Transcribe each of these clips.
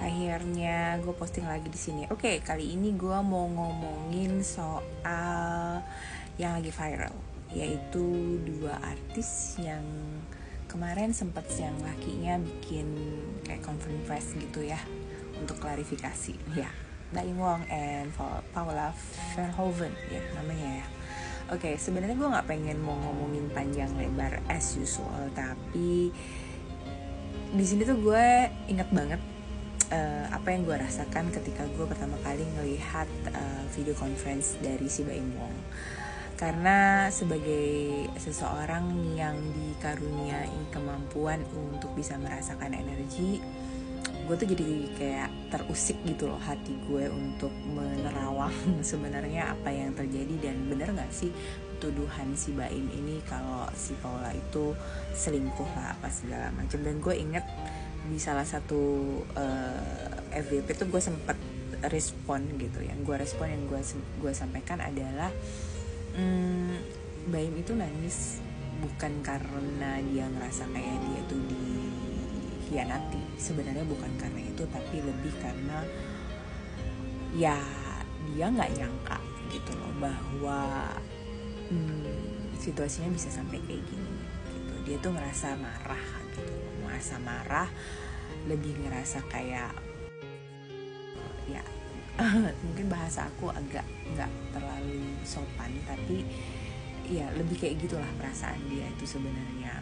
Akhirnya gue posting lagi di sini. Oke, kali ini gue mau ngomongin soal yang lagi viral, yaitu dua artis yang kemarin sempat yang lakinya bikin kayak conference gitu ya, untuk klarifikasi. Ya, Baim Wong and Paula Verhoeven ya namanya ya. Oke, sebenarnya gue nggak pengen mau ngomongin panjang lebar as usual, tapi di sini tuh gue ingat banget apa yang gue rasakan ketika gue pertama kali ngelihat video conference dari si Baim Wong. Karena sebagai seseorang yang dikaruniai kemampuan untuk bisa merasakan energi, gue tuh jadi kayak terusik gitu loh hati gue untuk menerawang sebenarnya apa yang terjadi dan bener gak sih tuduhan si Baim ini kalau si Paula itu selingkuh lah apa segala macam. Dan gue inget di salah satu FYP tuh gue sempet respon gitu. Yang gue sampaikan adalah Baim itu nangis bukan karena dia ngerasa kayak dia tuh dikhianati, sebenarnya bukan karena itu, tapi lebih karena ya dia nggak nyangka gitu loh bahwa situasinya bisa sampai kayak gini gitu. Dia tuh ngerasa marah, lebih ngerasa kayak ya mungkin bahasa aku agak nggak terlalu sopan, tapi ya lebih kayak gitulah perasaan dia itu sebenarnya.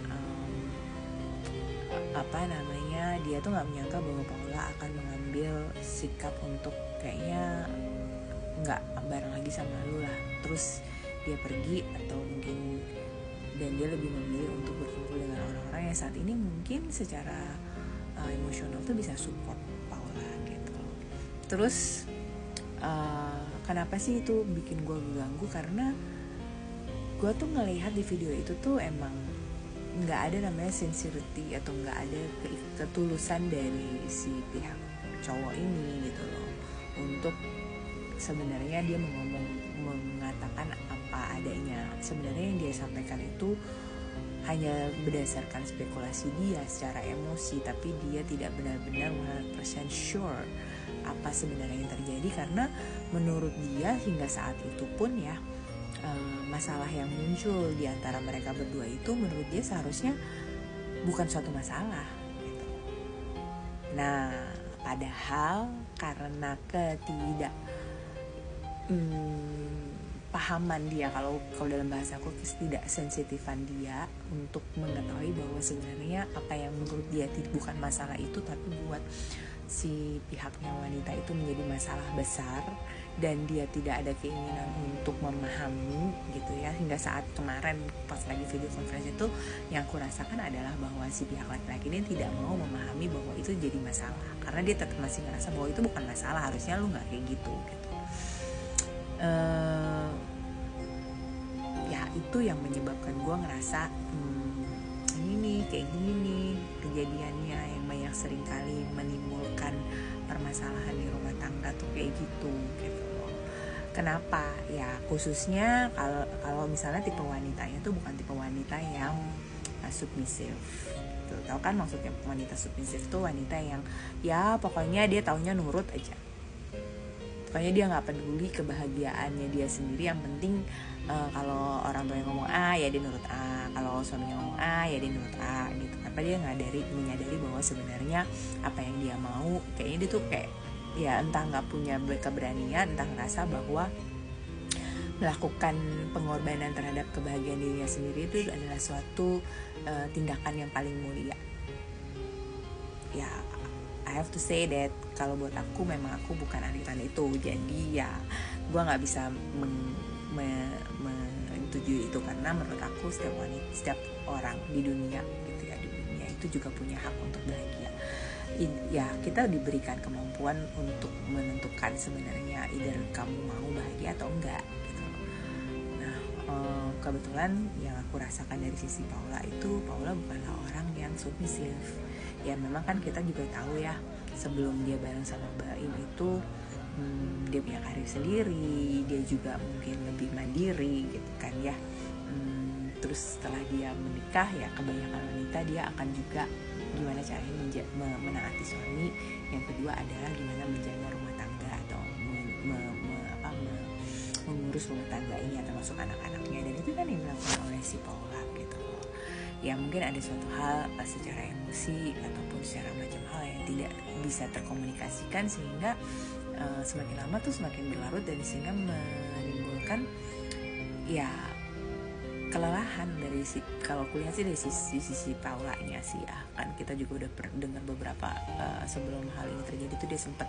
Dia tuh nggak menyangka bahwa Paula akan mengambil sikap untuk kayaknya nggak bareng lagi sama lu lah, terus dia pergi, atau mungkin dan dia lebih memilih untuk berkumpul dengan orang-orang yang saat ini mungkin secara emosional tuh bisa support Paula gitu. Terus kenapa sih itu bikin gue ganggu? Karena gue tuh ngelihat di video itu tuh emang nggak ada namanya sincerity atau nggak ada ketulusan dari si pihak cowok ini gitu loh, untuk sebenarnya dia mengatakan apa adanya. Sebenarnya yang dia sampaikan itu hanya berdasarkan spekulasi dia secara emosi, tapi dia tidak benar-benar 100% sure apa sebenarnya yang terjadi, karena menurut dia hingga saat itu pun ya masalah yang muncul di antara mereka berdua itu menurut dia seharusnya bukan suatu masalah gitu. Nah, padahal karena pahaman dia, kalau dalam bahasa aku tidak sensitifan dia untuk mengetahui bahwa sebenarnya apa yang menurut dia bukan masalah itu tapi buat si pihaknya wanita itu menjadi masalah besar, dan dia tidak ada keinginan untuk memahami gitu ya. Hingga saat kemarin pas lagi video conference itu yang aku rasakan adalah bahwa si pihak laki-laki ini tidak mau memahami bahwa itu jadi masalah, karena dia tetap masih ngerasa bahwa itu bukan masalah, harusnya lu gak kayak gitu. Ya itu yang menyebabkan gue ngerasa ini nih kayak gini nih kejadiannya yang banyak sering kali menimbulkan permasalahan di rumah tangga tuh kayak gitu loh. Kenapa? Ya khususnya kalau misalnya tipe wanitanya tuh bukan tipe wanita yang submisif. Tuh, tahu kan maksudnya wanita submisif tuh wanita yang ya pokoknya dia taunya nurut aja. Pokoknya dia nggak peduli kebahagiaannya dia sendiri, yang penting kalau orang tuanya ngomong A ya dia nurut A, kalau suaminya ngomong A ya dia nurut A gitu. Tanpa dia menyadari bahwa sebenarnya apa yang dia mau, kayaknya dia tuh kayak ya entah nggak punya keberanian, entah ngerasa bahwa melakukan pengorbanan terhadap kebahagiaan dirinya sendiri itu adalah suatu tindakan yang paling mulia. Ya I have to say that kalau buat aku memang aku bukan aliran itu, jadi ya gue nggak bisa menyetujui itu, karena menurut aku setiap orang di dunia gitu ya, di dunia itu juga punya hak untuk bahagia. Ya kita diberikan kemampuan untuk menentukan sebenarnya either kamu mau bahagia atau enggak gitu. Nah kebetulan yang aku rasakan dari sisi Paula bukanlah orang yang submisif. Ya memang kan kita juga tahu ya, sebelum dia bareng sama Baim itu dia punya karir sendiri, dia juga mungkin lebih mandiri gitu kan ya. Terus setelah dia menikah ya kebanyakan wanita dia akan juga gimana caranya menaati suami. Yang kedua kedua adalah gimana menjaga rumah tangga atau mengurus rumah tangga ini, termasuk anak-anaknya. Dan itu kan yang dilakukan oleh si Paula gitu loh. Ya mungkin ada suatu hal secara emosi ataupun secara macam hal yang tidak bisa terkomunikasikan, sehingga semakin lama tuh semakin berlarut, dan sehingga menimbulkan ya kelelahan dari kalau kuliah sih dari sisi Paulanya sih ya. Kan kita juga udah dengar beberapa sebelum hal ini terjadi tuh dia sempat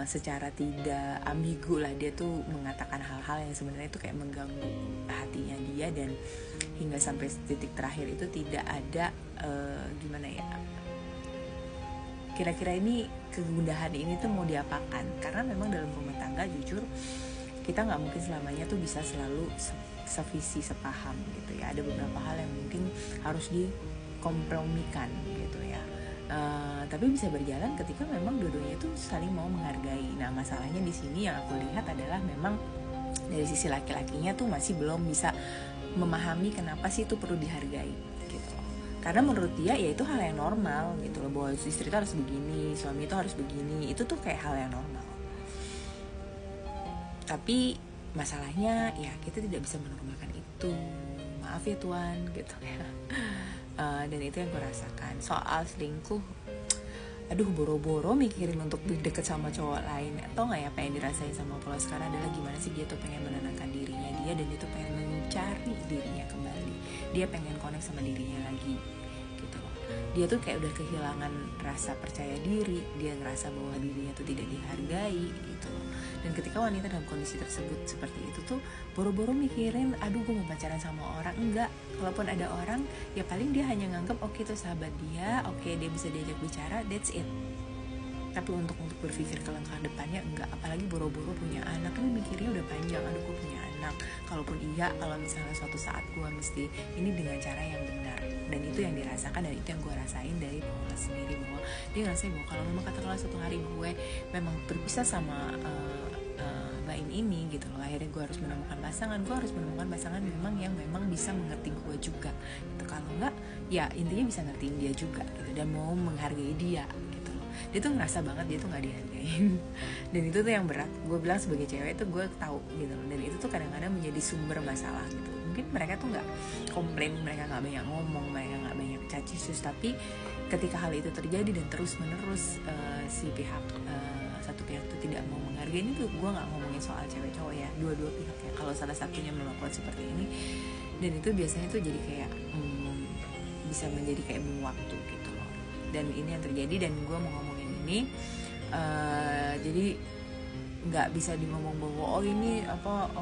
secara tidak ambigu lah, dia tuh mengatakan hal-hal yang sebenarnya itu kayak mengganggu hatinya dia, dan hingga sampai titik terakhir itu tidak ada gimana ya, kira-kira ini kegundahan ini tuh mau diapakan. Karena memang dalam rumah tangga jujur kita nggak mungkin selamanya tuh bisa selalu sevisi sepaham gitu ya. Ada beberapa hal yang mungkin harus dikompromikan gitu ya. Tapi bisa berjalan ketika memang dua-duanya itu saling mau menghargai. Nah masalahnya di sini yang aku lihat adalah memang dari sisi laki-lakinya tuh masih belum bisa memahami kenapa sih itu perlu dihargai gitu loh. Karena menurut dia ya itu hal yang normal gitu loh, bahwa istri itu harus begini, suami itu harus begini, itu tuh kayak hal yang normal. Tapi masalahnya ya kita tidak bisa menormalkan itu, maaf ya Tuhan gitu ya. Dan itu yang gue rasakan. Soal selingkuh, aduh boro-boro mikirin untuk deket sama cowok lain. Atau gak ya apa yang dirasain sama Paula sekarang adalah gimana sih dia tuh pengen menenangkan dirinya dia, dan dia tuh pengen mencari dirinya kembali. Dia pengen connect sama dirinya lagi gitu loh. Dia tuh kayak udah kehilangan rasa percaya diri, dia ngerasa bahwa dirinya tuh tidak dihargai gitu loh. Dan ketika wanita dalam kondisi tersebut seperti itu tuh boro-boro mikirin, aduh gue mau pacaran sama orang. Enggak, kalaupun ada orang ya paling dia hanya nganggep oke itu sahabat dia, oke dia bisa diajak bicara, that's it. Tapi untuk berpikir ke langkah depannya enggak. Apalagi boro-boro punya anak, kan mikirnya udah panjang, aduh gue punya anak. Kalaupun iya, kalau misalnya suatu saat gue mesti ini dengan cara yang benar. Dan itu yang dirasakan, dan itu yang gue rasain dari Paula sendiri, bahwa dia ngerasain bahwa kalau memang katakanlah suatu hari gue memang berpisah sama Baim ini gitu loh, akhirnya gue harus menemukan pasangan memang yang memang bisa mengerti gue juga gitu. Kalau enggak ya intinya bisa ngertiin dia juga gitu, dan mau menghargai dia gitu loh. Dia tuh ngerasa banget dia tuh nggak dihargain. Dan itu tuh yang berat. Gue bilang sebagai cewek itu gue tahu gitu loh, dan itu tuh kadang-kadang menjadi sumber masalah gitu. Mungkin mereka tuh nggak komplain, mereka nggak banyak ngomong, mereka nggak banyak cacisus, tapi ketika hal itu terjadi dan terus menerus si pihak satu pihak tuh tidak mau menghargai, ini tuh gue nggak ngomongin soal cewek cowok ya, dua-dua pihak ya. Kalau salah satunya melakukan seperti ini, dan itu biasanya tuh jadi kayak bisa menjadi kayak bom waktu gitu loh. Dan ini yang terjadi, dan gue mau ngomongin ini jadi nggak bisa ngomong bahwa oh ini apa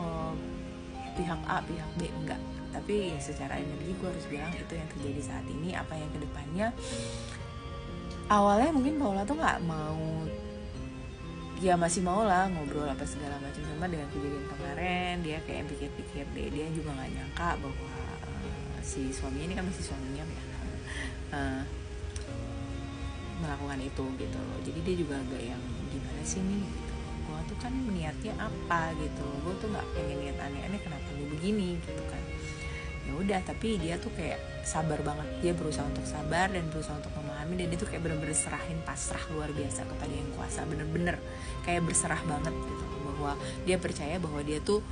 pihak A pihak B, enggak. Tapi ya secara energi gue harus bilang itu yang terjadi saat ini. Apa yang kedepannya, awalnya mungkin Paula tuh nggak mau, ya masih mau lah ngobrol apa segala macam, sama dengan kejadian kemarin dia kayak pikir-pikir deh, dia juga nggak nyangka bahwa si suaminya ini kan masih suaminya ya, melakukan itu gitu loh. Jadi dia juga agak yang gimana sih nih gitu, gue tuh kan niatnya apa gitu, gue tuh nggak pengen niat aneh-aneh, kenapa lu begini gitu kan. Ya udah, tapi dia tuh kayak sabar banget, dia berusaha untuk sabar dan berusaha untuk memahami, dan dia tuh kayak bener-bener serahin pasrah luar biasa kepada yang kuasa, bener-bener kayak berserah banget gitu, bahwa dia percaya bahwa dia tuh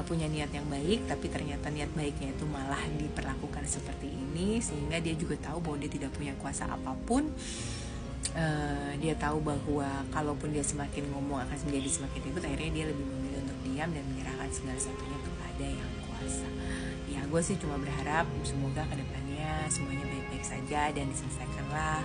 punya niat yang baik, tapi ternyata niat baiknya itu malah diperlakukan seperti ini, sehingga dia juga tahu bahwa dia tidak punya kuasa apapun. Dia tahu bahwa kalaupun dia semakin ngomong akan menjadi semakin ribut, akhirnya dia lebih memilih untuk diam dan menyerahkan segala sesuatunya kepada yang kuasa. Ya gue sih cuma berharap semoga kedepannya semuanya baik-baik saja dan diselesaikanlah